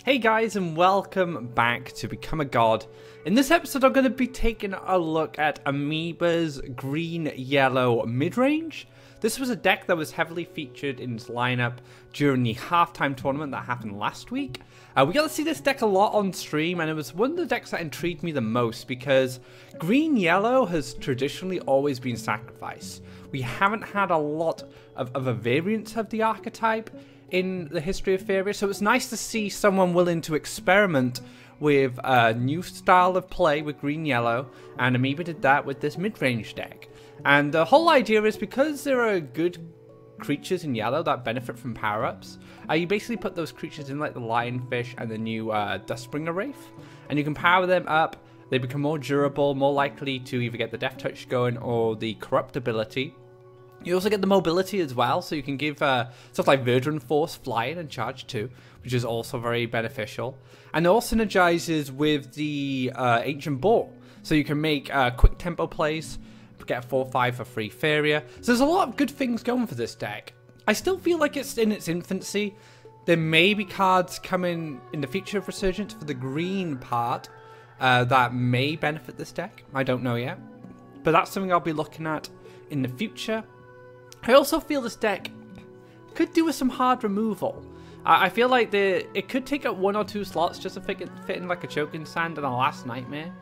Hey guys, and welcome back to Become a God. In this episode I'm going to be taking a look at Amoeba's green-yellow midrange. This was a deck that was heavily featured in its lineup during the halftime tournament that happened last week. We got to see this deck a lot on stream, and it was one of the decks that intrigued me the most because green-yellow has traditionally always been sacrifice. We haven't had a lot of a variance of the archetype in the history of Faeria, so it's nice to see someone willing to experiment with a new style of play with green-yellow, and Amoeba did that with this mid-range deck. And the whole idea is because there are good creatures in yellow that benefit from power-ups, you basically put those creatures in like the Lionfish and the new Dustbringer Wraith, and you can power them up. They become more durable, more likely to either get the Death Touch going or the Corrupt ability. You also get the mobility as well, so you can give stuff like Verdant Force, Flying, and Charge 2, which is also very beneficial. And it all synergizes with the Ancient Ball, so you can make quick tempo plays, get a 4/5 for free Faeria. So there's a lot of good things going for this deck. I still feel like it's in its infancy. There may be cards coming in the future of Resurgence for the green part that may benefit this deck. I don't know yet, but that's something I'll be looking at in the future. I also feel this deck could do with some hard removal. I feel like it could take up 1 or 2 slots just to fit in like a Choking Sand and a Last Nightmare.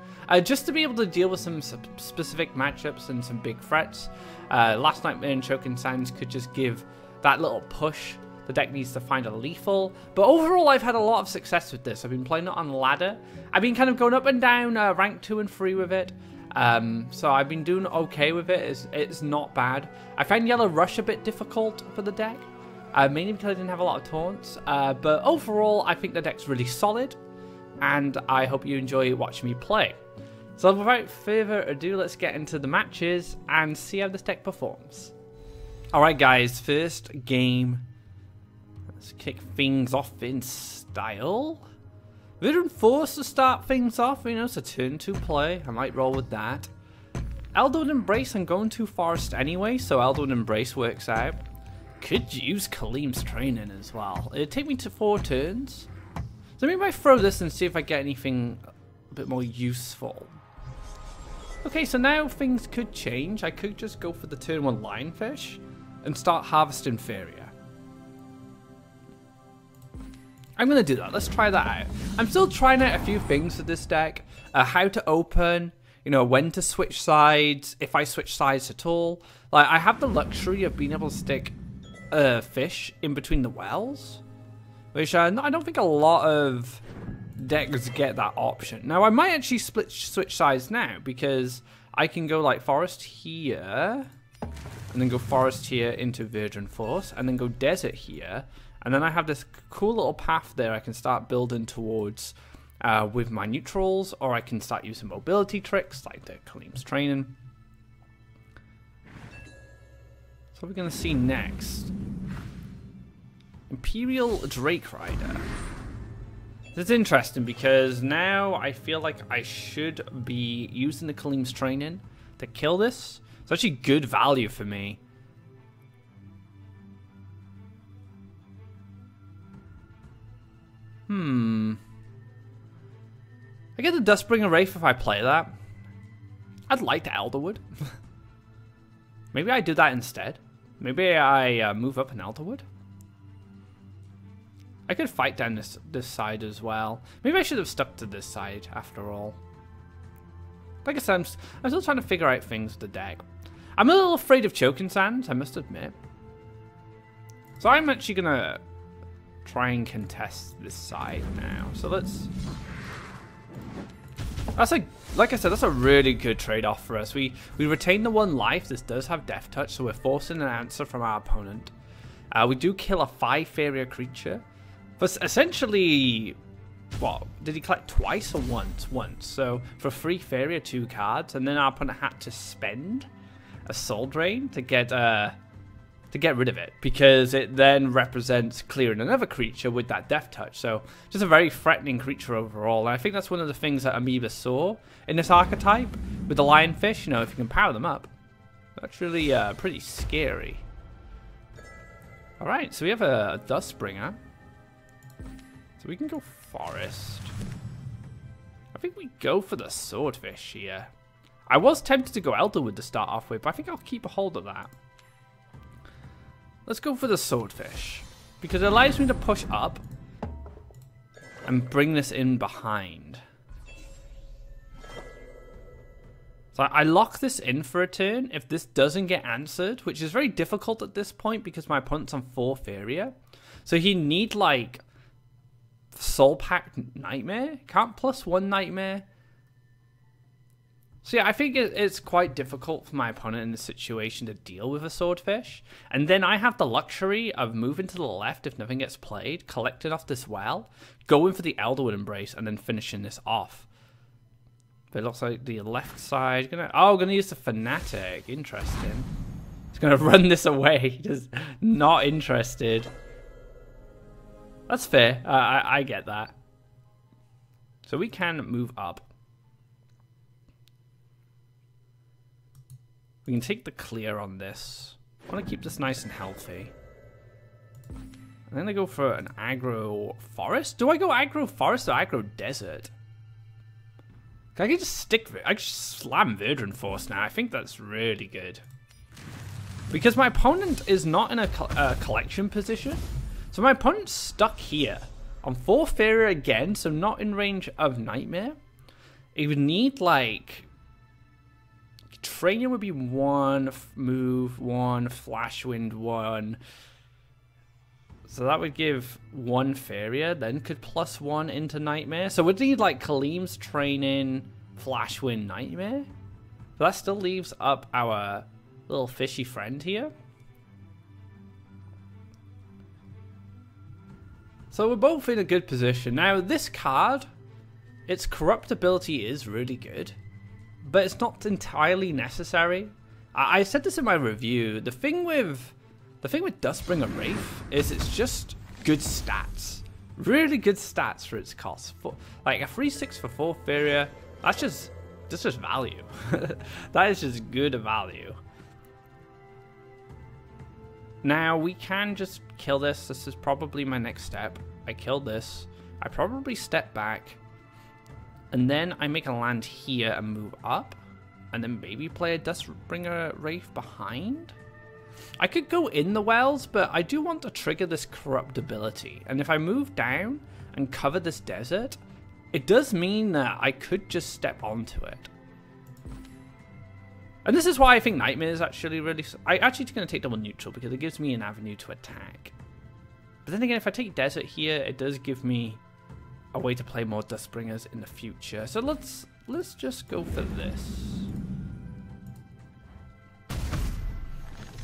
Just to be able to deal with some specific matchups and some big threats. Last Nightmare and Choking Sands could just give that little push the deck needs to find a lethal. But overall, I've had a lot of success with this. I've been playing it on ladder. I've been kind of going up and down rank 2 and 3 with it. So I've been doing okay with it. It's not bad. I find Yellow Rush a bit difficult for the deck, mainly because I didn't have a lot of taunts. But overall, I think the deck's really solid, and I hope you enjoy watching me play. So without further ado, let's get into the matches and see how this deck performs. Alright guys, first game. Let's kick things off in style. Verdant Force to start things off, you know, it's a turn 2 play. I might roll with that. Eldwood Embrace, I'm going to Forest anyway, so Eldwood Embrace works out. Could use Kaleem's Training as well. It'd take me to 4 turns. So maybe I throw this and see if I get anything a bit more useful. Okay, so now things could change. I could just go for the turn 1 Lionfish and start harvesting Faeria. I'm going to do that. Let's try that out. I'm still trying out a few things with this deck. How to open, you know, when to switch sides, if I switch sides at all. Like, I have the luxury of being able to stick fish in between the wells, which I don't think a lot of decks get that option. Now, I might actually switch sides now, because I can go like Forest here, and then go Forest here into Verdant Force, and then go Desert here. And then I have this cool little path there I can start building towards with my neutrals, or I can start using mobility tricks like the Kaleem's Training. So what we're going to see next. Imperial Drake Rider. This is interesting because now I feel like I should be using the Kaleem's Training to kill this. It's actually good value for me. I get the Dustbringer Wraith if I play that. I'd like to Elderwood. Maybe I do that instead. Maybe I move up an Elderwood. I could fight down this side as well. Maybe I should have stuck to this side after all. Like I said, I'm still trying to figure out things with the deck. I'm a little afraid of Choking Sands, I must admit. So I'm actually going to try and contest this side now. So let's... like I said, that's a really good trade-off for us. We retain the 1 life. This does have Death Touch, so we're forcing an answer from our opponent. We do kill a 5 Faeria creature. But essentially, what, did he collect twice or once? Once. So for 3 Faeria, 2 cards, and then our opponent had to spend a Soul Drain to get rid of it, because it then represents clearing another creature with that Death Touch. So just a very threatening creature overall. And I think that's one of the things that Amoeba saw in this archetype with the Lionfish. You know, if you can power them up, that's really pretty scary. Alright, so we have a Dustbringer. So we can go forest. I think we go for the swordfish here. I was tempted to go Elderwood to start off with, but I think I'll keep a hold of that. Let's go for the swordfish, because it allows me to push up and bring this in behind. So I lock this in for a turn. If this doesn't get answered, which is very difficult at this point because my opponent's on 4 Faeria. So he need like Soul Pact Nightmare. Can't +1 Nightmare. So yeah, I think it's quite difficult for my opponent in this situation to deal with a swordfish. And then I have the luxury of moving to the left if nothing gets played, collecting off this well, going for the Elderwood Embrace, and then finishing this off. But it looks like the left side gonna use the Fanatic. Interesting. It's gonna run this away. Just not interested. That's fair. I get that. So we can move up. We can take the clear on this. I want to keep this nice and healthy. And then I go for an aggro forest. Do I go aggro forest or aggro desert? I can just I just slam Verdant Force now. I think that's really good. Because my opponent is not in a collection position. So my opponent's stuck here. On 4 Faeria again, so not in range of Nightmare. It would need like... Trainer would be 1 move, 1 flash wind, 1. So that would give 1 Faeria, then could +1 into Nightmare. So we'd need like Kaleem's training, flash wind, Nightmare. But that still leaves up our little fishy friend here. So we're both in a good position. Now this card, its corruptibility is really good. But it's not entirely necessary. I said this in my review. The thing with Dustbringer Wraith is it's just good stats. Really good stats for its cost. Like a 3/6 for 4 Faeria, that's just value. That is just good value. Now we can just kill this. This is probably my next step. I kill this. I probably step back. And then I make a land here and move up. And then maybe play a Dustbringer Wraith behind. I could go in the wells, but I do want to trigger this corruptibility. And if I move down and cover this desert, it does mean that I could just step onto it. And this is why I think Nightmare is actually really... I actually going to take double neutral because it gives me an avenue to attack. But then again, if I take desert here, it does give me a way to play more Dustbringers in the future. So let's just go for this.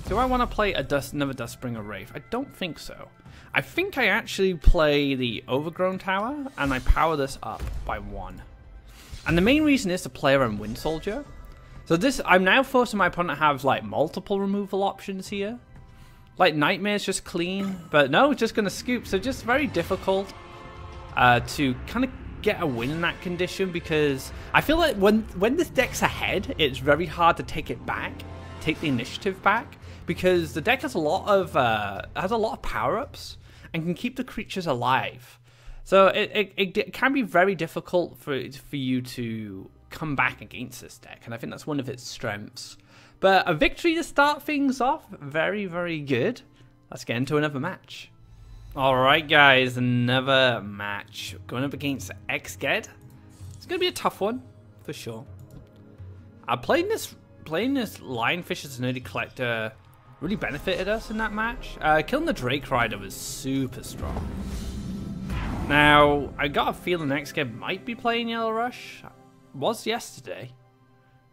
Do I want to play another Dustbringer Wraith? I don't think so. I think I actually play the Overgrown Tower and I power this up by 1. And the main reason is to play around Wind Soldier. So this, I'm now forcing my opponent to have like multiple removal options here. Like Nightmare's just clean, but no, just going to scoop. So just very difficult to kind of get a win in that condition, because I feel like when this deck's ahead, it's very hard to take it back, take the initiative back, because the deck has a lot of power-ups and can keep the creatures alive. So it can be very difficult for you to come back against this deck, and I think that's one of its strengths. But a victory to start things off, very, very good. Let's get into another match. Alright guys, another match. Going up against Xged. It's going to be a tough one, for sure. Playing this Lionfish as an early collector really benefited us in that match. Killing the Drake Rider was super strong. Now, I got a feeling Xged might be playing Yellow Rush. Was yesterday.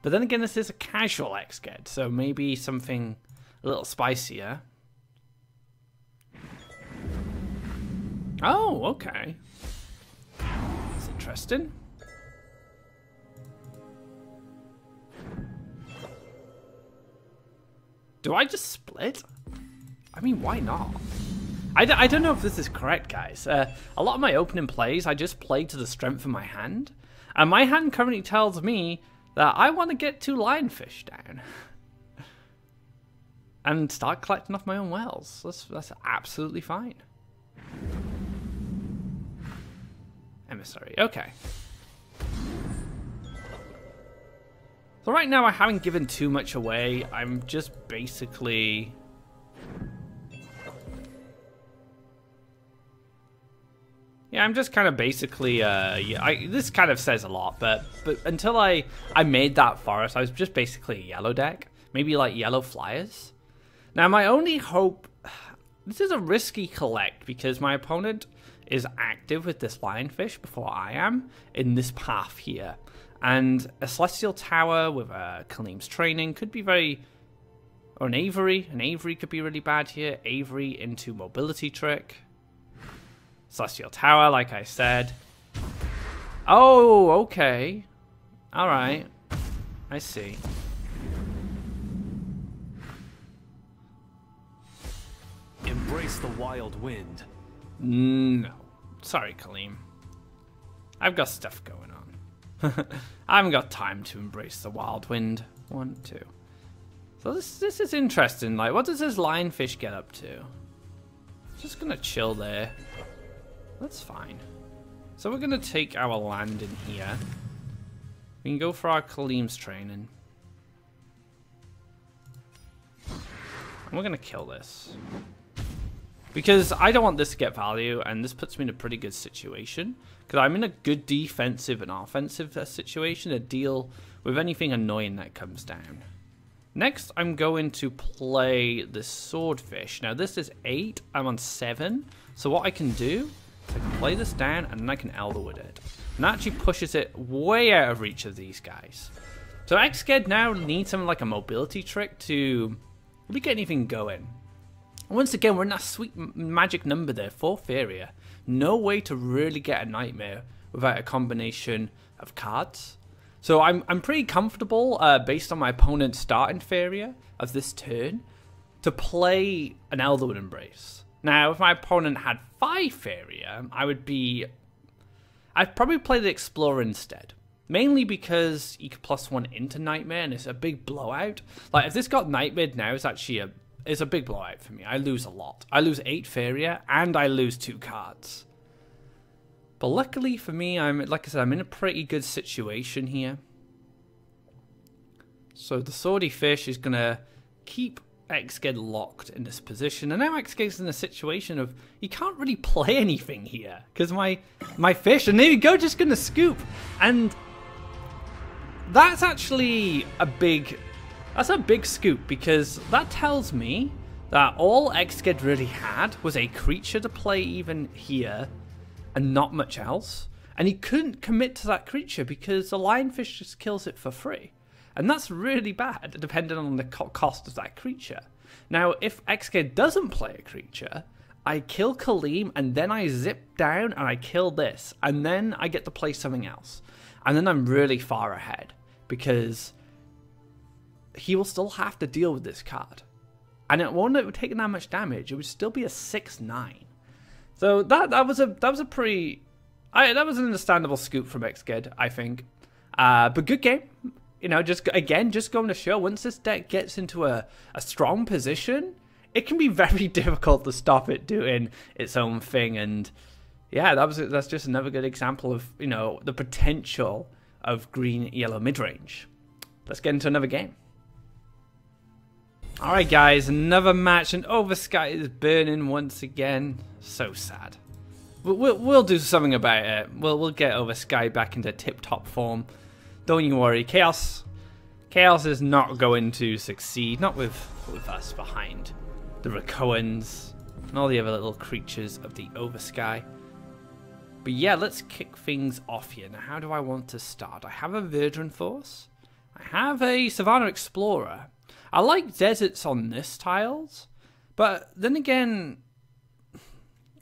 But then again, this is a casual Xged, so maybe something a little spicier. Oh, okay. That's interesting. Do I just split? I mean, why not? I don't know if this is correct, guys. A lot of my opening plays, I just play to the strength of my hand. And my hand currently tells me that I want to get 2 Lionfish down. And start collecting off my own wells. That's absolutely fine. Emissary. Okay. So right now I haven't given too much away. I'm just basically... Yeah, I'm just kind of basically, this kind of says a lot, but until I made that forest, I was just basically a yellow deck. Maybe like yellow flyers. Now my only hope, this is a risky collect because my opponent is active with this lionfish before I am in this path here. And a Celestial Tower with a Kaleem's Training could be very, or an Avery could be really bad here. Avery into Mobility Trick. Celestial Tower, like I said. Oh, okay. Alright. I see. Embrace the wild wind. No. Sorry, Kaleem. I've got stuff going on. I haven't got time to embrace the wild wind. 1, 2. So this is interesting. Like, what does this lionfish get up to? Just gonna chill there. That's fine. So we're gonna take our land in here. We can go for our Kaleem's Training. And we're gonna kill this. Because I don't want this to get value, and this puts me in a pretty good situation. Because I'm in a good defensive and offensive situation to deal with anything annoying that comes down. Next, I'm going to play the Swordfish. Now this is 8, I'm on 7. So what I can do, I can play this down, and then I can Elderwood it. And that actually pushes it way out of reach of these guys. So Xked now needs something like a Mobility Trick to really get anything going. Once again, we're in that sweet magic number there for Faeria. No way to really get a Nightmare without a combination of cards. So I'm pretty comfortable, based on my opponent's starting Faeria of this turn, to play an Elderwood Embrace. Now, if my opponent had 5 Faeria, I'd probably play the Explorer instead. Mainly because you could +1 into Nightmare, and it's a big blowout. Like, if this got Nightmare now, it's a big blowout for me. I lose a lot. I lose 8 Faeria, and I lose 2 cards. But luckily for me, like I said, I'm in a pretty good situation here. So the Swordy Fish is going to keep Xked locked in this position. And now Xked's in a situation of, you can't really play anything here. Because my fish, and there you go, just going to scoop. And that's actually a big scoop, because that tells me that all Xked really had was a creature to play even here, and not much else. And he couldn't commit to that creature because the lionfish just kills it for free. And that's really bad, depending on the cost of that creature. Now, if Xked doesn't play a creature, I kill Kaleem, and then I zip down and I kill this, and then I get to play something else. And then I'm really far ahead, because he will still have to deal with this card. And it won't have taken that much damage. It would still be a 6/9. So that was a pretty, that was an understandable scoop from Xked, I think. But good game. You know, just going to show, once this deck gets into a strong position, it can be very difficult to stop it doing its own thing. And yeah, that's just another good example of, you know, the potential of green yellow midrange. Let's get into another game. Alright guys, another match, and Oversky is burning once again. So sad. We'll do something about it. We'll get Oversky back into tip-top form. Don't you worry. Chaos is not going to succeed. Not with us behind the Rakoans and all the other little creatures of the Oversky. But yeah, let's kick things off here. Now, how do I want to start? I have a Verdant Force. I have a Savannah Explorer. I like deserts on this tiles, but then again,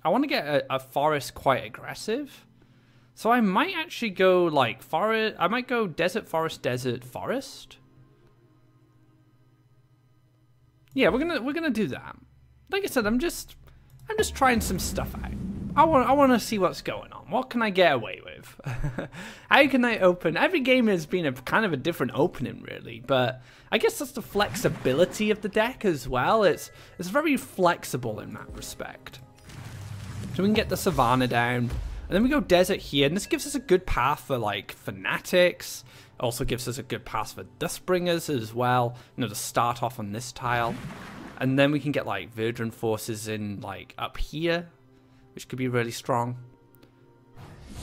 I want to get a forest quite aggressive. So I might actually go like forest. I might go desert, forest, desert, forest. Yeah, we're gonna do that. Like I said, I'm just trying some stuff out. I want to see what's going on. What can I get away with? How can I open? Every game has been a kind of a different opening, really. But I guess that's the flexibility of the deck as well. It's very flexible in that respect. So we can get the Savannah down. And then we go desert here, and this gives us a good path for like fanatics. Also gives us a good path for Dustbringers as well, you know, to start off on this tile. And then we can get like Verdant Forces in like up here, which could be really strong.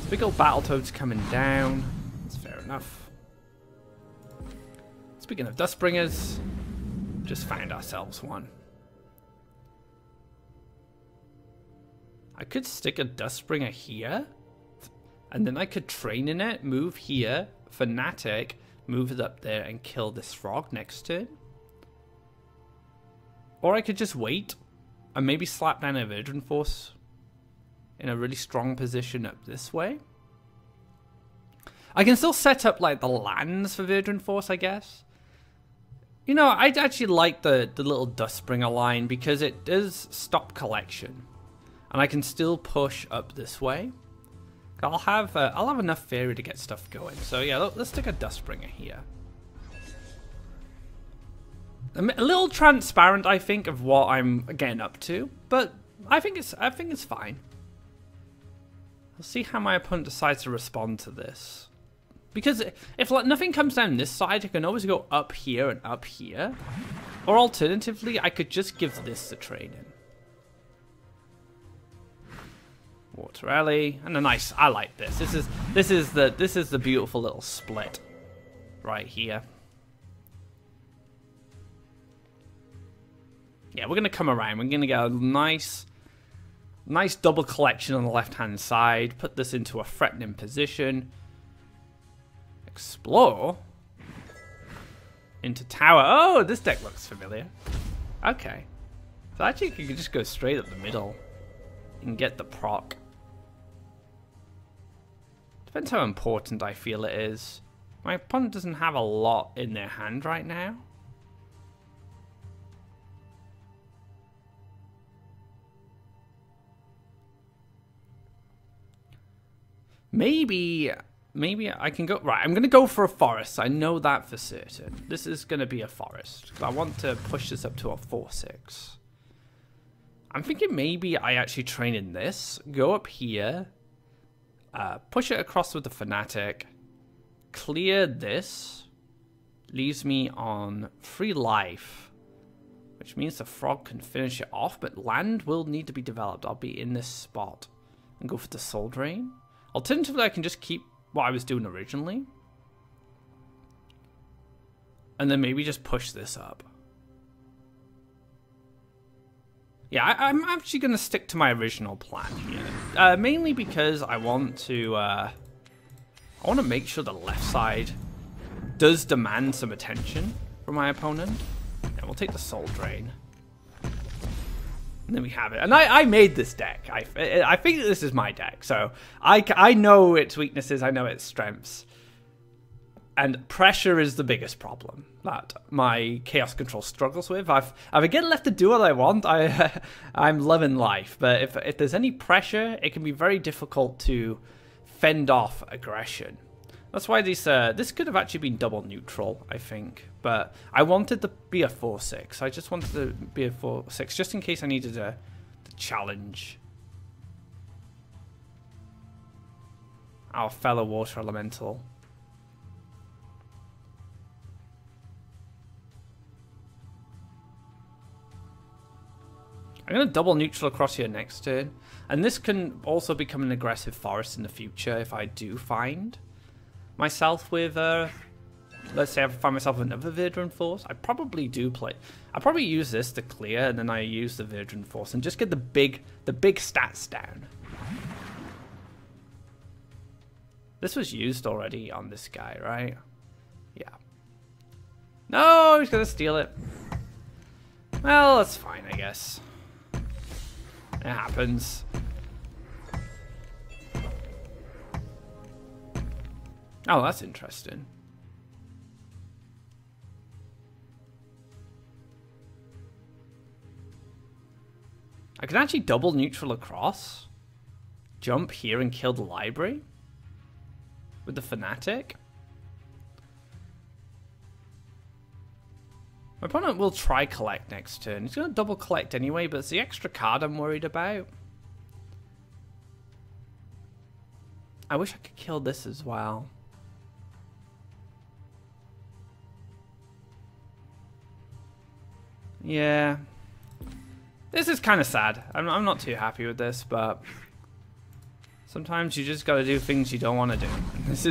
Big old Battletoads coming down. That's fair enough. Speaking of Dustbringers, just found ourselves one. I could stick a Dustbringer here, and then I could train in it, move here, Fanatic, move it up there, and kill this frog next turn. Or I could just wait, and maybe slap down a Verdant Force in a really strong position up this way. I can still set up like the lands for Verdant Force, I guess. You know, I actually like the little Dustbringer line because it does stop collection. And I can still push up this way. I'll have enough Faeria to get stuff going. So yeah, let's stick a Dustbringer here. I'm a little transparent, I think, of what I'm getting up to, but I think it's fine. We'll see how my opponent decides to respond to this. Because if like nothing comes down this side, I can always go up here and up here. Or alternatively, I could just give this the training. Water Alley, and a nice. I like this. This is the beautiful little split right here. Yeah, we're gonna come around. We're gonna get a nice double collection on the left-hand side. Put this into a threatening position. Explore into tower. Oh, this deck looks familiar. Okay, so actually you can just go straight up the middle and get the proc. Depends how important I feel it is. My opponent doesn't have a lot in their hand right now. Maybe I can go... Right, I'm going to go for a forest. I know that for certain. This is going to be a forest. I want to push this up to a 4/6. I'm thinking maybe I actually train in this. Go up here. Push it across with the Fanatic. Clear this. Leaves me on 3 life. Which means the frog can finish it off. But land will need to be developed. I'll be in this spot. And go for the Soul Drain. Alternatively, I can just keep what I was doing originally. And then maybe just push this up. Yeah, I'm actually going to stick to my original plan here. Mainly because I want to make sure the left side does demand some attention from my opponent. And we'll take the Soul Drain. And then we have it. And I made this deck. I think this is my deck. So I know its weaknesses. I know its strengths. And pressure is the biggest problem that my Chaos Control struggles with. I've again left to do what I want. I'm loving life. But if there's any pressure, it can be very difficult to fend off aggression. That's why this could have actually been double neutral, I think. But I wanted to be a 4/6. I just wanted to be a 4/6 just in case I needed to challenge our fellow water elemental. I'm going to double neutral across here next turn. And this can also become an aggressive forest in the future if I do find myself with, let's say I find myself with another Verdant Force. I probably do play. I probably use this to clear, and then I use the Verdant Force and just get the big stats down. This was used already on this guy, right? Yeah. No, he's gonna steal it. Well, that's fine, I guess. It happens. Oh, that's interesting. I can actually double neutral across, jump here and kill the library with the Fanatic. My opponent will try collect next turn. He's going to double collect anyway, but it's the extra card I'm worried about. I wish I could kill this as well. Yeah. This is kind of sad. I'm not too happy with this, but sometimes you just gotta do things you don't want to do. This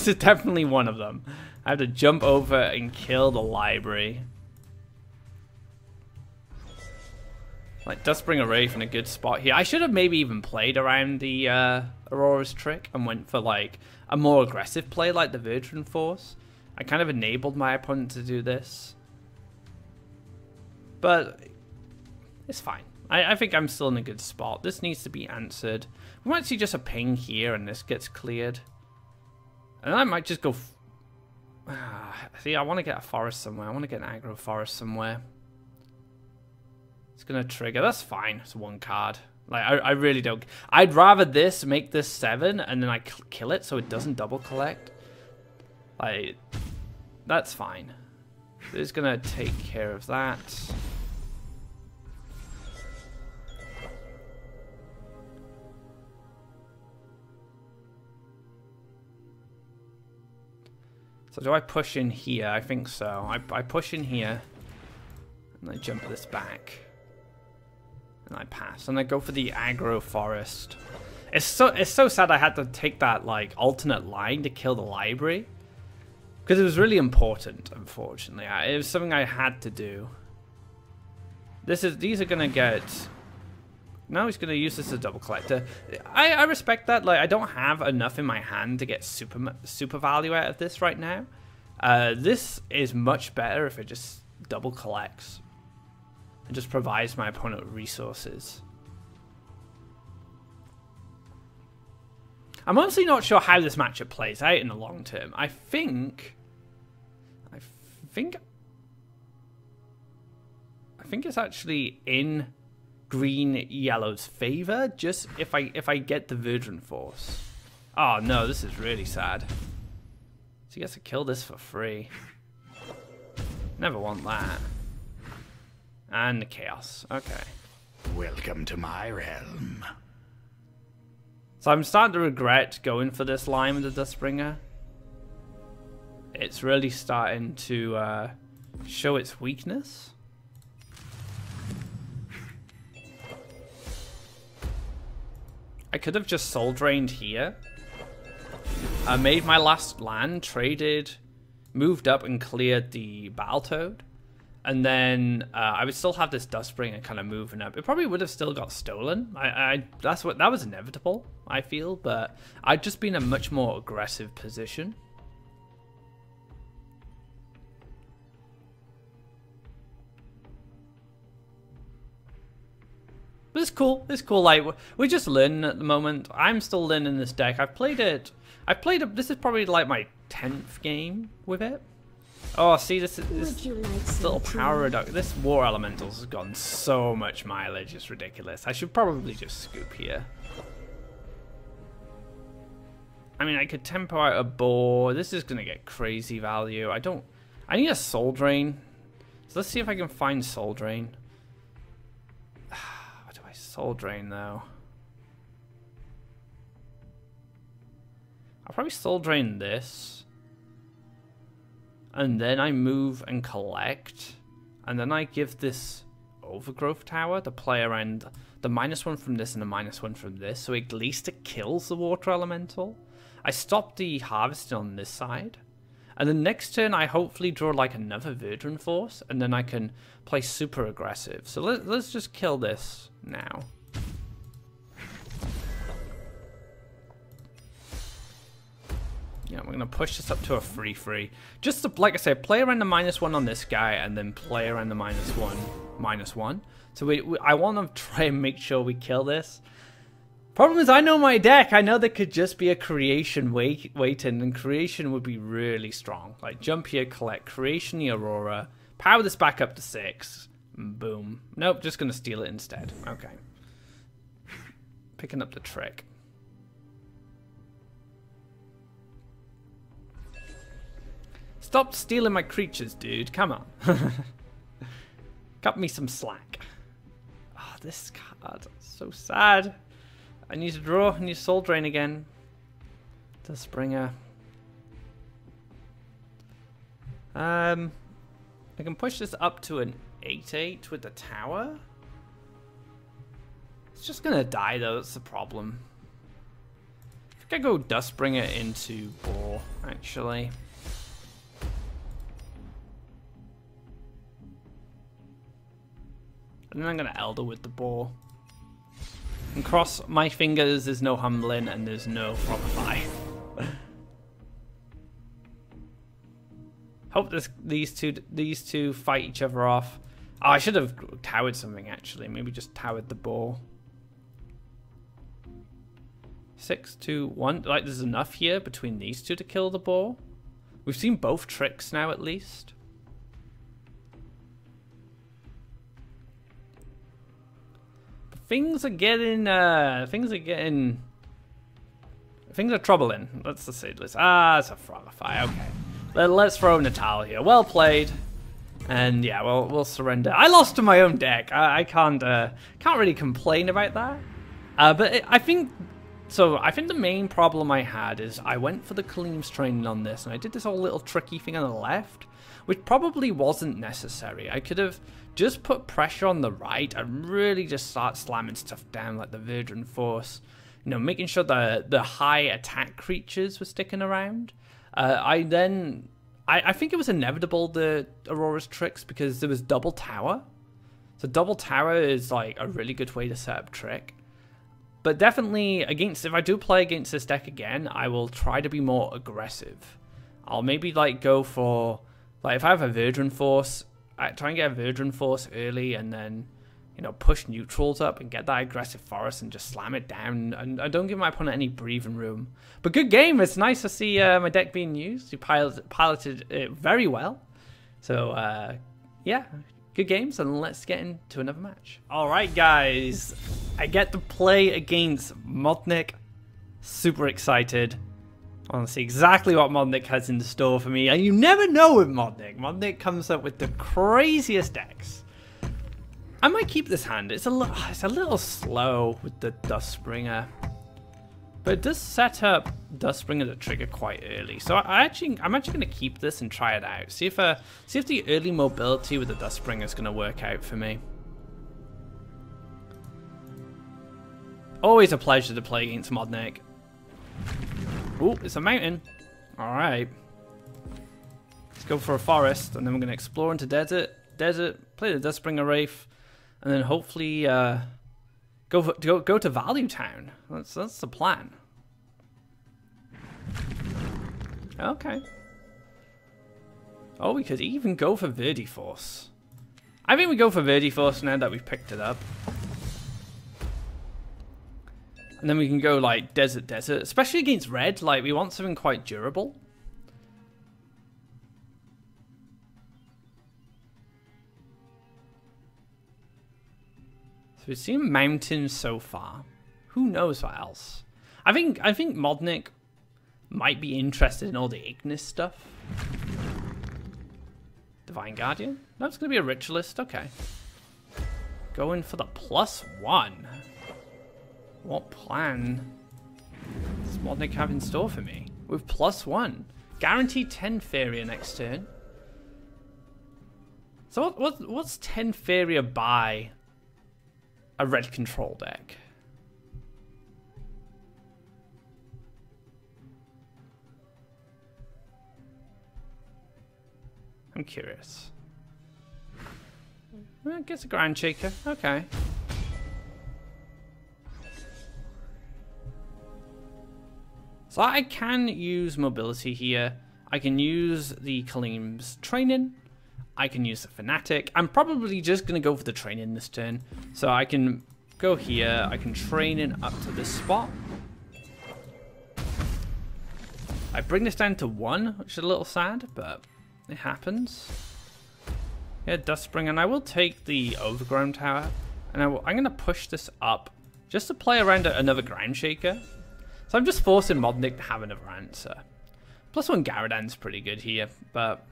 is definitely one of them. I have to jump over and kill the library. Like, Dustbringer Wraith in a good spot here. I should have maybe even played around the Aurora's trick and went for, like, a more aggressive play like the Virgin Force. I kind of enabled my opponent to do this. But it's fine. I think I'm still in a good spot. This needs to be answered. We might see just a ping here and this gets cleared. And I might just go... see, I want to get a forest somewhere. I want to get an aggro forest somewhere. It's going to trigger. That's fine. It's one card. Like, I really don't... I'd rather this make this 7 and then I kill it so it doesn't double collect. Like, that's fine. It's going to take care of that. So do I push in here? I think so. I push in here. And I jump this back. And I pass. And I go for the aggro forest. It's so sad I had to take that, like, alternate line to kill the library. Because it was really important, unfortunately. It was something I had to do. These are going to get... Now he's going to use this as a double collector. I respect that. Like, I don't have enough in my hand to get super value out of this right now. This is much better if it just double collects. And just provides my opponent with resources. I'm honestly not sure how this matchup plays out in the long term. I think it's actually in green yellow's favor. Just if I get the Virgin Force. Oh no, this is really sad. So he gets to kill this for free. Never want that. And the chaos. Okay. Welcome to my realm. So I'm starting to regret going for this line with the Dustbringer. It's really starting to show its weakness. I could have just soul drained here. I made my last land, traded, moved up and cleared the Battletoad. And then I would still have this Dustbringer kind of moving up. It probably would have still got stolen. That was inevitable, I feel, but I'd just been in a much more aggressive position. But it's cool. It's cool. Like, we're just learning at the moment. I'm still learning this deck. I've played it. This is probably like my 10th game with it. Oh, see, this little power reduction. This War Elementals has gotten so much mileage. It's ridiculous. I should probably just scoop here. I mean, I could tempo out a boar. This is going to get crazy value. I need a Soul Drain. So let's see if I can find Soul Drain. What do I Soul Drain, though? I'll probably Soul Drain this. And then I move and collect. And then I give this Overgrowth Tower to play around the -1 from this and the -1 from this. So at least it kills the Water Elemental. I stop the harvesting on this side. And then next turn I hopefully draw like another Virgin Force. And then I can play super aggressive. So let's just kill this now. Yeah, we're going to push this up to a 3/3. Just to, like I said, play around the -1 on this guy and then play around the -1. So I want to try and make sure we kill this. Problem is, I know my deck. I know there could just be a creation waiting, and creation would be really strong. Like, jump here, collect creation, the Aurora, power this back up to 6. Boom. Nope, just going to steal it instead. Okay. Picking up the trick. Stop stealing my creatures, dude. Come on. Cut me some slack. Oh, this card. So sad. I need to draw. I need Soul Drain again. Springer. I can push this up to an 8/8 with the tower. It's just gonna die though, that's the problem. I think I go Dustbringer into Boar, actually. And then I'm gonna Elder with the Boar. And cross my fingers, there's no Humbling and there's no Frogify. Hope these two fight each other off. Oh, I should have towered something actually. Maybe just towered the Boar. 6, 2, 1. Like there's enough here between these two to kill the Boar. We've seen both tricks now at least. Things are troubling. Let's just say this. Ah, it's a Frogify. Okay. Let's throw in the towel here. Well played. And yeah, we'll surrender. I lost to my own deck. I can't really complain about that. But I think the main problem I had is I went for the Kaleem's training on this, and I did this whole little tricky thing on the left, which probably wasn't necessary. I could have just put pressure on the right and really just start slamming stuff down like the Verdant Force. You know, making sure the high attack creatures were sticking around. I think it was inevitable, the Aurora's tricks, because there was double tower. So double tower is like a really good way to set up trick. But definitely if I do play against this deck again, I will try to be more aggressive. I'll maybe like go for, like if I have a Verdant Force, I try and get a Verdant Force early and then, you know, push neutrals up and get that aggressive forest and just slam it down. And I don't give my opponent any breathing room. But good game. It's nice to see my deck being used. You piloted it very well. So, yeah, good games. And let's get into another match. All right, guys. I get to play against Modnik. Super excited. I want to see exactly what Modnik has in store for me. And you never know with Modnik. Modnik comes up with the craziest decks. I might keep this hand. It's a little slow with the Dustbringer, but it does set up Dustbringer to trigger quite early. So I'm actually going to keep this and try it out. See if the early mobility with the Dustbringer is going to work out for me. Always a pleasure to play against Modnik. Oh, it's a mountain. All right. Let's go for a forest, and then we're going to explore into desert. Play the Dustbringer Wraith. And then hopefully go to Value Town. That's the plan. Okay. Oh, we could even go for Verdiforce. I think we go for Verdiforce now that we've picked it up. And then we can go like desert, especially against red. Like we want something quite durable. We've seen mountains so far. Who knows what else? I think Modnik might be interested in all the Ignis stuff. Divine Guardian? No, it's going to be a Ritualist. Okay. Going for the +1. What plan does Modnik have in store for me? With +1. Guaranteed 10 Faeria next turn. So what's 10 Faeria by a red control deck? I'm curious. I guess a Ground Shaker. Okay. So I can use mobility here. I can use the Kaleem's training. I can use the Fanatic. I'm probably just going to go for the training this turn. So I can go here. I can train in up to this spot. I bring this down to 1, which is a little sad, but it happens. Yeah, Dustbringer, and I will take the Overgrown Tower. And I'm going to push this up just to play around another Ground Shaker. So I'm just forcing Modnik to have another answer. +1 Garadan's pretty good here, but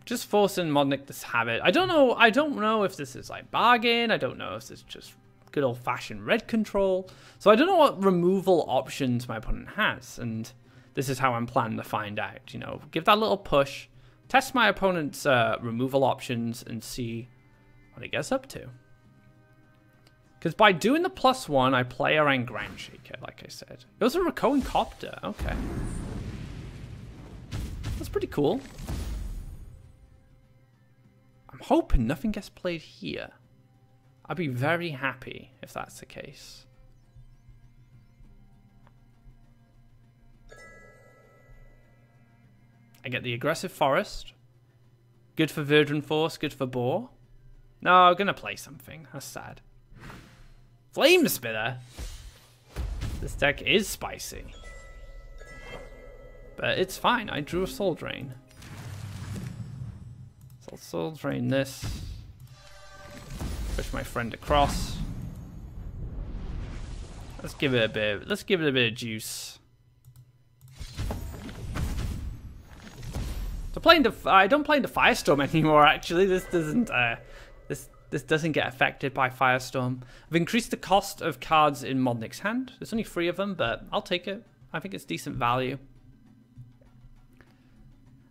just forcing Modnik to have it. I don't know if this is like bargain. I don't know if this is just good old-fashioned red control. So I don't know what removal options my opponent has, and this is how I'm planning to find out. You know, give that little push, test my opponent's removal options, and see what he gets up to. Because by doing the +1, I play around Ground Shaker, like I said. It was a Recurring Copter, okay. That's pretty cool. I'm hoping nothing gets played here. I'd be very happy if that's the case. I get the Aggressive Forest. Good for Verdant Force, good for Boar. No, I'm going to play something. That's sad. Flame Spitter? This deck is spicy. But it's fine. I drew a Soul Drain. So I'll Soul Drain this. Push my friend across. Let's give it a bit. Let's give it a bit of juice. So I don't play the Firestorm anymore. Actually, this doesn't. This doesn't get affected by Firestorm. I've increased the cost of cards in Modnic's hand. There's only 3 of them, but I'll take it. I think it's decent value.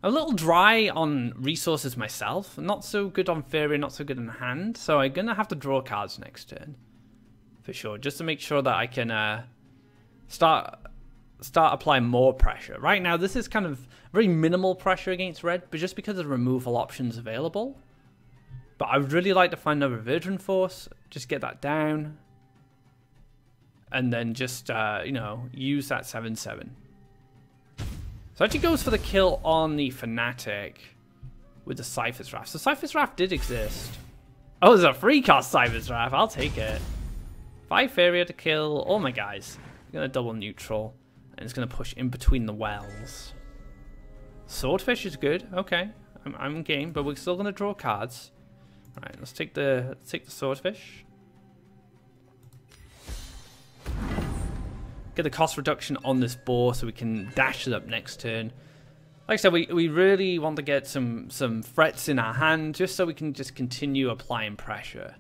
I'm a little dry on resources myself. Not so good on Faeria, not so good in hand. So I'm going to have to draw cards next turn. For sure. Just to make sure that I can start applying more pressure. Right now, this is kind of very minimal pressure against red, but just because of removal options available. But I would really like to find another Verdant Force. Just get that down. And then just, you know, use that 7/7. So it actually goes for the kill on the Fanatic with the Cypher's Wrath. So Cypher's Wrath did exist. Oh, there's a free cost Cypher's Wrath. I'll take it. 5 Faeria to kill all my guys. I'm going to double neutral. And it's going to push in between the wells. Swordfish is good. Okay. I'm game, but we're still going to draw cards. Alright, let's take the Swordfish. Get the cost reduction on this Boar so we can dash it up next turn. Like I said, we really want to get some threats in our hand just so we can just continue applying pressure.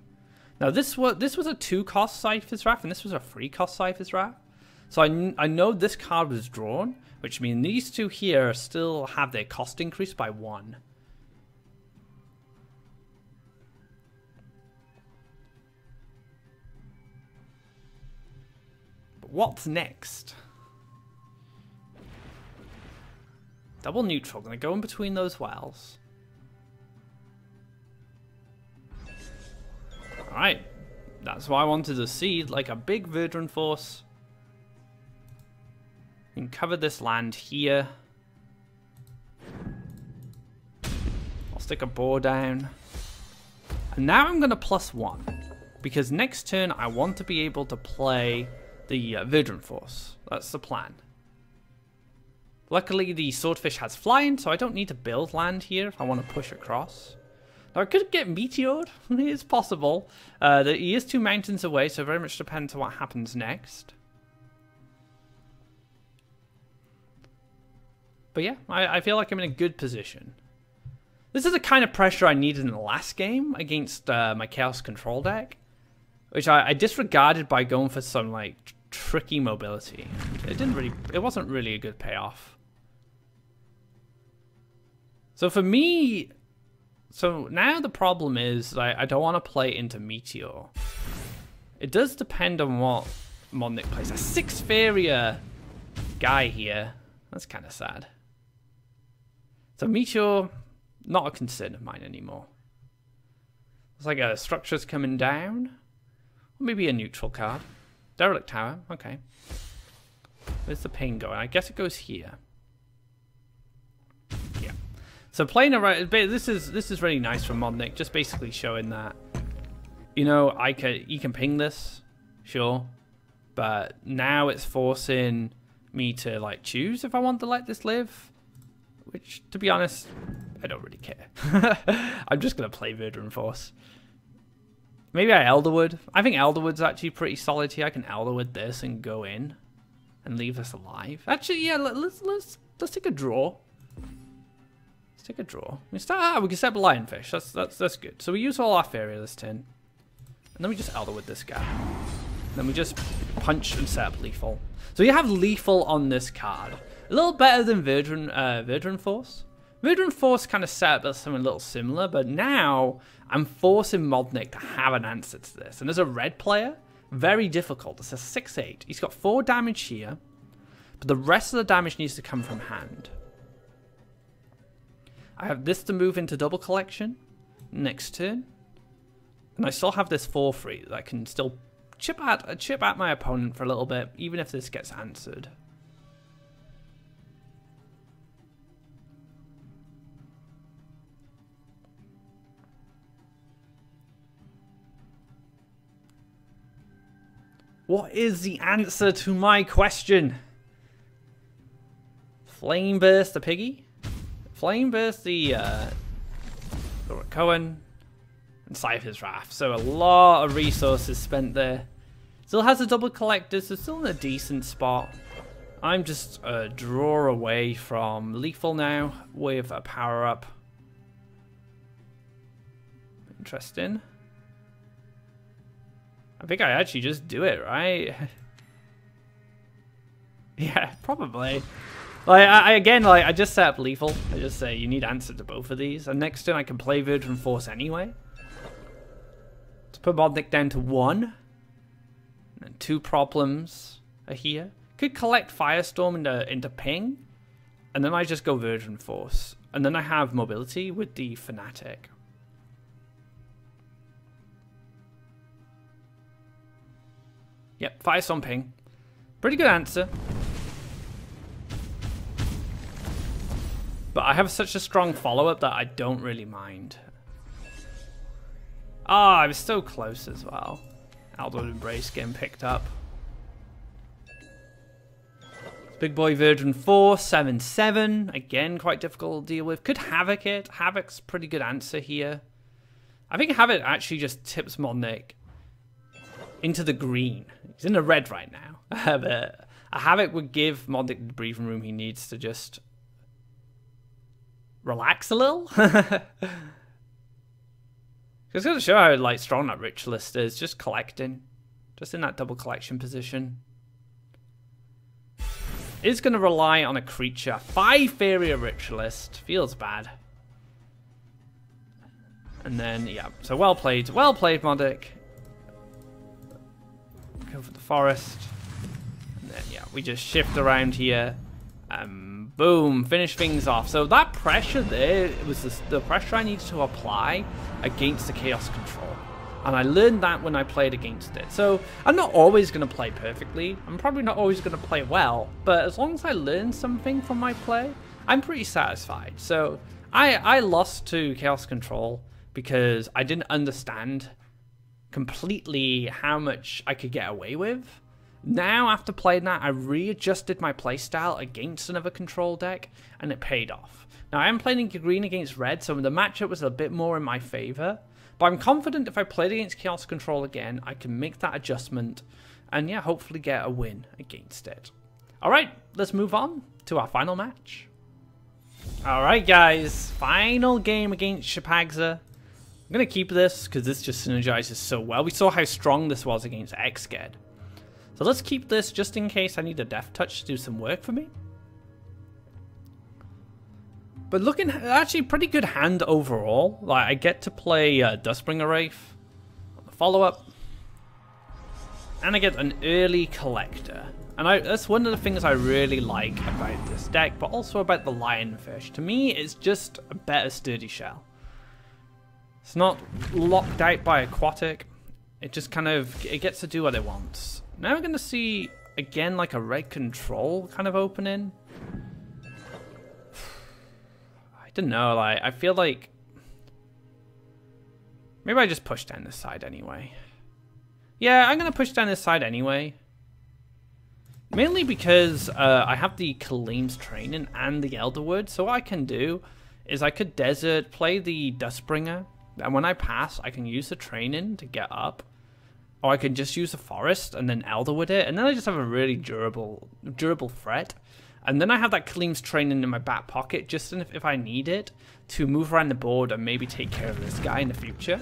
Now this was a 2-cost Cypher's Wrath and this was a 3-cost Cypher's Wrath. So I know this card was drawn, which means these 2 here still have their cost increased by 1. What's next? Double neutral. Gonna go in between those wells. Alright. That's what I wanted to see. Like a big Verdant Force. We can cover this land here. I'll stick a Boar down. And now I'm gonna +1. Because next turn I want to be able to play the Verdant Force. That's the plan. Luckily, the Swordfish has flying, so I don't need to build land here if I want to push across. Now, I could get Meteored. It's possible. He is 2 mountains away, so very much depends on what happens next. But yeah, I feel like I'm in a good position. This is the kind of pressure I needed in the last game against my Chaos Control deck, which I disregarded by going for some like tricky mobility. It wasn't really a good payoff. So for me, now the problem is I don't want to play into Meteor. It does depend on what Modnic plays. A 6 Faeria guy here. That's kind of sad. So Meteor, not a concern of mine anymore. It's like a structure's coming down. Maybe a neutral card. Derelict Tower, okay. Where's the pain going? I guess it goes here. Yeah. So playing around, this is really nice from Modnic, just basically showing that, you know, you can ping this, sure, but now it's forcing me to like choose if I want to let this live, which to be honest, I don't really care. I'm just gonna play Verdant Force. Maybe I Elderwood. I think Elderwood's actually pretty solid here. I can Elderwood this and go in and leave this alive. Actually, yeah, let's take a draw. Let's take a draw. We can set up Lionfish. That's good. So we use all our Faeria this turn. then we just Elder with this guy. Then we just punch and set up lethal. So you have lethal on this card. A little better than Verdant Force. Verdant Force kind of set up as something a little similar, but now I'm forcing Modnik to have an answer to this. And as a red player, very difficult. It's a 6/8. He's got 4 damage here, but the rest of the damage needs to come from hand. I have this to move into double collection next turn. And I still have this 4/3 that I can still chip at my opponent for a little bit, even if this gets answered. What is the answer to my question? Flame Burst the Piggy? Flame Burst the Cohen? And Cypher's Wrath. So a lot of resources spent there. Still has a double collector, so still in a decent spot. I'm just a draw away from lethal now with a power up. Interesting. I think I actually just do it, right? Yeah, probably. Like I just set up lethal. I just say you need answer to both of these, and next turn I can play Verdant Force anyway. Let's put Modnik down to 1. And 2 problems are here. Could collect Firestorm into ping, and then I just go Verdant Force, and then I have mobility with the Fanatic. Yep, Firestorm ping. Pretty good answer. But I have such a strong follow-up that I don't really mind. Ah, I was so close as well. Outdoor Embrace getting picked up. Big boy Verdant Force, 7/7. Again, quite difficult to deal with. Could Havoc it. Havoc's pretty good answer here. I think Havoc actually just tips Modnik into the green. He's in the red right now. But a Havoc would give Modnik the breathing room he needs to just relax a little. It's going to show how like strong that Ritualist is. Just collecting. Just in that double collection position. Is going to rely on a creature. 5 Faeria Ritualist. Feels bad. And then, yeah. So well played. Well played, Modnik. Go for the forest. And then, yeah, we just shift around here. Boom, finish things off. So that pressure there, it was the pressure I needed to apply against the Chaos Control. And I learned that when I played against it. So I'm not always going to play perfectly. I'm probably not always going to play well. But as long as I learn something from my play, I'm pretty satisfied. So I lost to Chaos Control because I didn't understand completely how much I could get away with. Now, after playing that, I readjusted my playstyle against another control deck, and it paid off. Now, I am playing green against red, so the matchup was a bit more in my favor. But I'm confident if I played against Chaos Control again, I can make that adjustment, and yeah, hopefully get a win against it. Alright, let's move on to our final match. Alright guys, final game against Shapagza. I'm going to keep this, because this just synergizes so well. We saw how strong this was against Xged. So let's keep this just in case I need a Death Touch to do some work for me. But looking actually pretty good hand overall. Like I get to play Dustbringer Wraith on the follow-up. And I get an early Collector. And that's one of the things I really like about this deck, but also about the Lionfish. To me, it's just a better sturdy shell. It's not locked out by Aquatic. It just kind of, it gets to do what it wants. Now we're going to see, again, like a red control kind of opening. I don't know, like, I feel like maybe I just push down this side anyway. Yeah, I'm going to push down this side anyway. Mainly because I have the Kaleem's Training and the Elderwood, so what I can do is I could Desert, play the Dustbringer, and when I pass, I can use the Training to get up. Or I can just use the Forest and then Elderwood it, and then I just have a really durable threat. And then I have that Kaleem's Training in my back pocket, just if I need it, to move around the board and maybe take care of this guy in the future.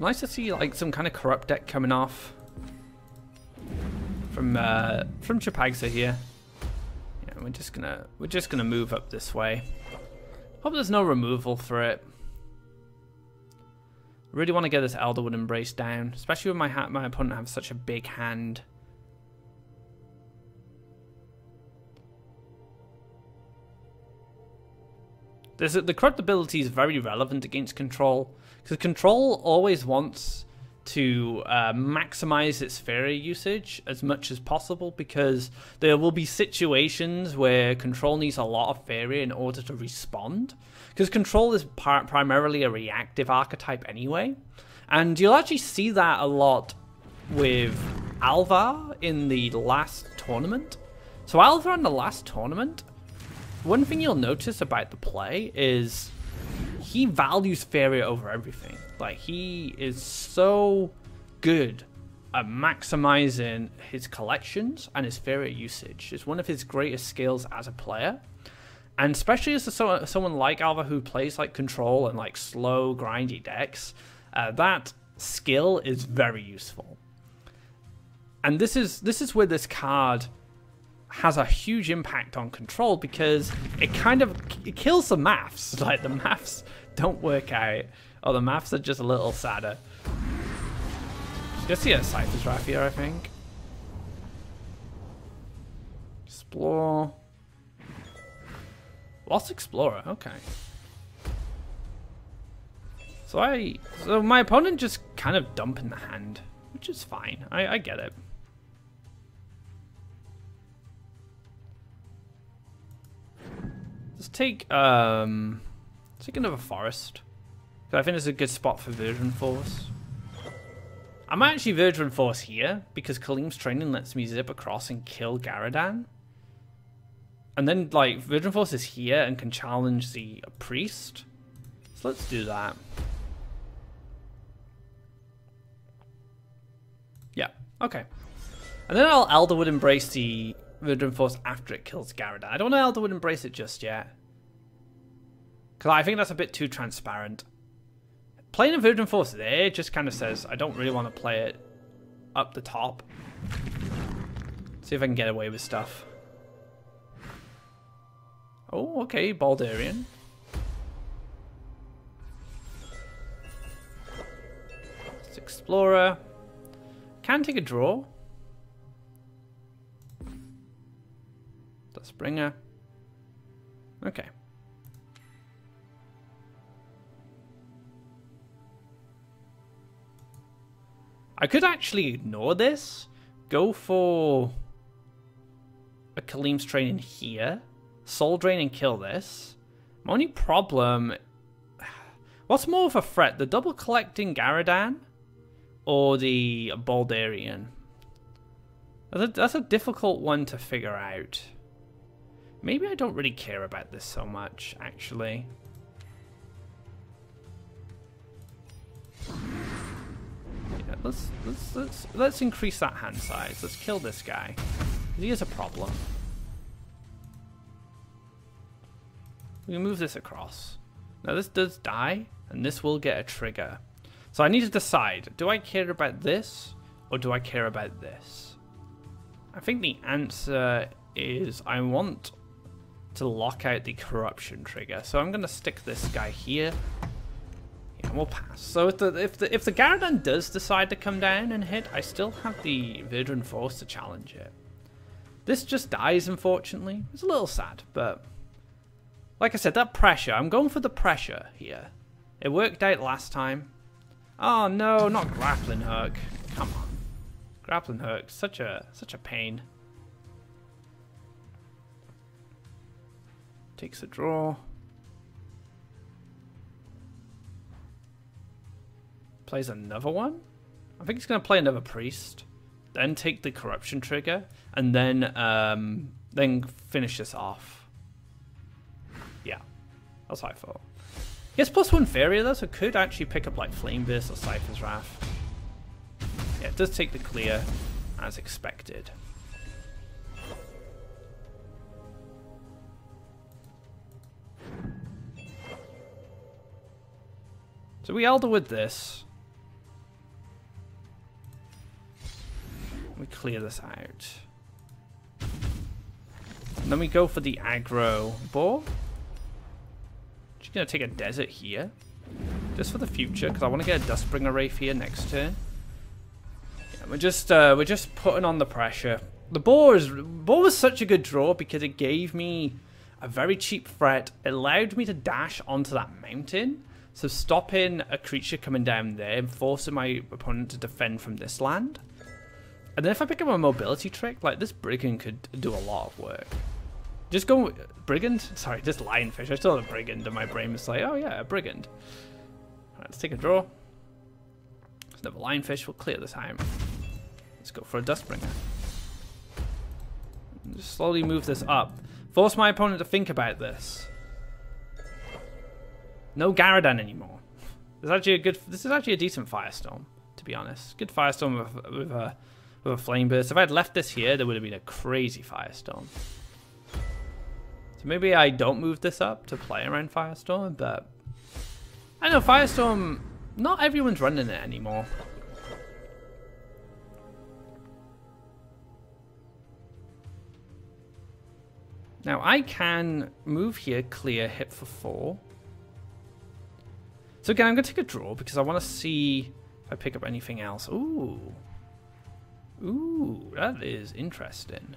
Nice to see like some kind of corrupt deck coming off from Chapagza here. Yeah, we're just gonna move up this way. Hope there's no removal for it. Really want to get this Elderwood Embrace down, especially with my opponent have such a big hand. The corrupt ability is very relevant against control, because control always wants to maximize its Faeria usage as much as possible, because there will be situations where control needs a lot of Faeria in order to respond, because control is primarily a reactive archetype anyway, and you'll actually see that a lot with Alvar in the last tournament. So Alvar in the last tournament, one thing you'll notice about the play is he values Faeria over everything. Like, he is so good at maximizing his collections, and his Faeria usage is one of his greatest skills as a player. And especially as someone like Alva who plays like control and like slow, grindy decks, that skill is very useful. And this is where this card has a huge impact on control, because it kills the maths. Like, the maths don't work out, or the maths are just a little sadder. Just see a Cypher's Wrath here, I think. Explore. Lost Explorer, okay. So my opponent just kind of dumping the hand, which is fine. I get it. Let's take another forest. I think it's a good spot for Verdant Force. I might actually Verdant Force here, because Kaleem's training lets me zip across and kill Garadan. And then, like, Verdant Force is here and can challenge the priest. So let's do that. Yeah, okay. And then I'll Elderwood Embrace the Verdant Force after it kills Garadan. I don't know Elderwood Embrace it just yet, because I think that's a bit too transparent. Playing a Verdant Force there just kind of says I don't really want to play it up the top. See if I can get away with stuff. Oh, okay, Baldarian. It's Explorer. Can take a draw. Springer. Okay. I could actually ignore this. Go for a Kaleem's training here. Soul Drain and kill this. My only problem... What's more of a threat? The double collecting Garadan or the Baldarian? That's a difficult one to figure out. Maybe I don't really care about this so much, actually. Yeah, let's increase that hand size. Let's kill this guy. He is a problem. We can move this across. Now this does die, and this will get a trigger. So I need to decide, do I care about this, or do I care about this? I think the answer is I want to lock out the corruption trigger. So I'm going to stick this guy here. Yeah, we'll pass. So if the Garadan does decide to come down and hit, I still have the Verdant Force to challenge it. This just dies, unfortunately. It's a little sad, but like I said, that pressure, I'm going for the pressure here. It worked out last time. Oh no, not Grappling Hook. Come on. Grappling Hook, such a pain. Takes a draw. Plays another one? I think he's going to play another priest. Then take the corruption trigger. And then finish this off. Yeah. That's what I thought. He has +1 Faeria though, so could actually pick up like Flame Burst or Cypher's Wrath. Yeah, it does take the clear as expected. So we Elderwood this. We clear this out. And then we go for the aggro boar. Just gonna take a desert here. Just for the future, because I want to get a Dustbringer Wraith here next turn. Yeah, we're just putting on the pressure. The boar was such a good draw because it gave me a very cheap threat. It allowed me to dash onto that mountain, so stopping a creature coming down there and forcing my opponent to defend from this land. And then if I pick up a mobility trick, like this Brigand could do a lot of work. Just go Brigand? Sorry, just Lionfish. I still have a Brigand and my brain was like, oh yeah, a Brigand. Alright, let's take a draw. There's another Lionfish. We'll clear this out. Let's go for a Dustbringer. Just slowly move this up. Force my opponent to think about this. No Garadan anymore. This is actually a decent Firestorm, to be honest. Good Firestorm with a Flame Burst. If I had left this here, there would have been a crazy Firestorm. So maybe I don't move this up to play around Firestorm, but I know Firestorm, not everyone's running it anymore. Now I can move here, clear, hit for 4. So again, I'm going to take a draw because I want to see if I pick up anything else. Ooh. Ooh, that is interesting.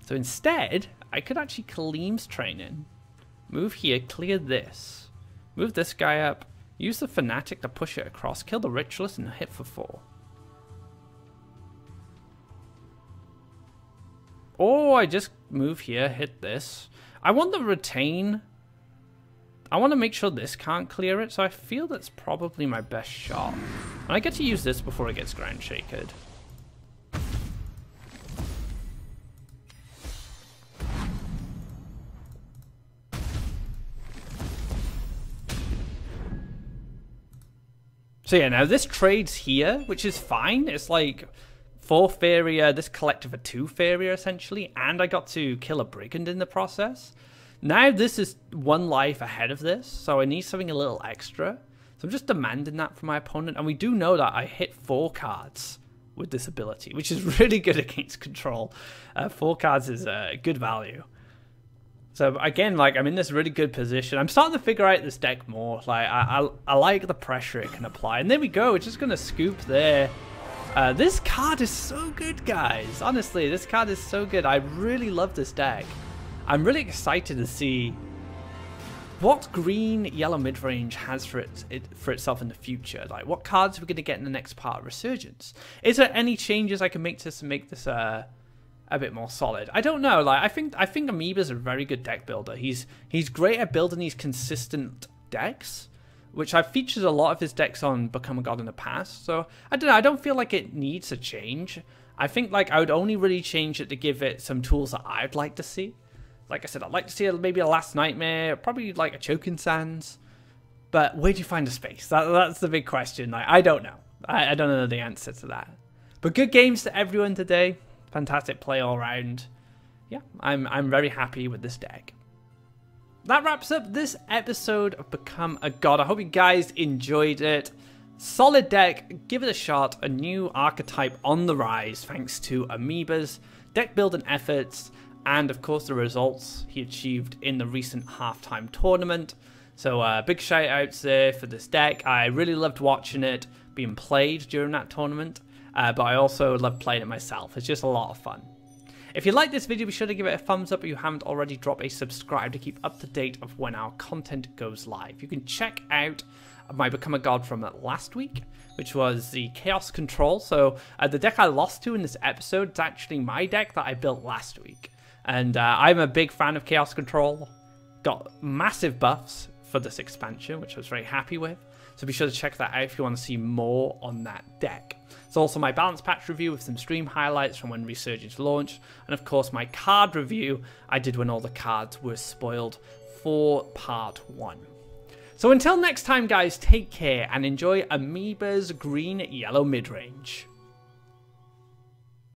So instead, I could actually Kaleem's Training. Move here, clear this. Move this guy up. Use the Fanatic to push it across. Kill the Ritualist and hit for 4. Or I just move here, hit this. I want to retain. I want to make sure this can't clear it, so I feel that's probably my best shot. And I get to use this before it gets ground shakered. So yeah, now this trades here, which is fine. It's like 4 Faeria, this collected for 2 Faeria essentially, and I got to kill a Brigand in the process. Now this is 1 life ahead of this, so I need something a little extra. So I'm just demanding that from my opponent, and we do know that I hit 4 cards with this ability, which is really good against control. 4 cards is good value. So again, like, I'm in this really good position. I'm starting to figure out this deck more. Like, I like the pressure it can apply. And there we go, we're just going to scoop there. This card is so good, guys. Honestly, this card is so good. I really love this deck. I'm really excited to see what green Yellow Midrange has for itself in the future. Like, what cards are we going to get in the next part of Resurgence? Is there any changes I can make to this and make this a bit more solid? I don't know. Like, I think Amoeba's a very good deck builder. He's great at building these consistent decks, which I've featured a lot of his decks on Become a God in the past. So I don't know. I don't feel like it needs a change. I think like I would only really change it to give it some tools that I'd like to see. Like I said, I'd like to see maybe a Last Nightmare, probably like a Choking Sands. But where do you find a space? That's the big question. Like, I don't know. I don't know the answer to that. But good games to everyone today. Fantastic play all around. Yeah, I'm very happy with this deck. That wraps up this episode of Become a God. I hope you guys enjoyed it. Solid deck. Give it a shot. A new archetype on the rise thanks to Amoeba's deck building efforts. And of course the results he achieved in the recent halftime tournament. So big shout outs there for this deck. I really loved watching it being played during that tournament. But I also love playing it myself. It's just a lot of fun. If you like this video, be sure to give it a thumbs up. If you haven't already, drop a subscribe to keep up to date of when our content goes live. You can check out my Become a God from last week, which was the Chaos Control. So the deck I lost to in this episode, it's actually my deck that I built last week. And I'm a big fan of Chaos Control. Got massive buffs for this expansion, which I was very happy with. So be sure to check that out if you want to see more on that deck. It's also my balance patch review with some stream highlights from when Resurgence launched. And of course my card review I did when all the cards were spoiled for part 1. So until next time guys, take care and enjoy Amoeba's green Yellow Midrange.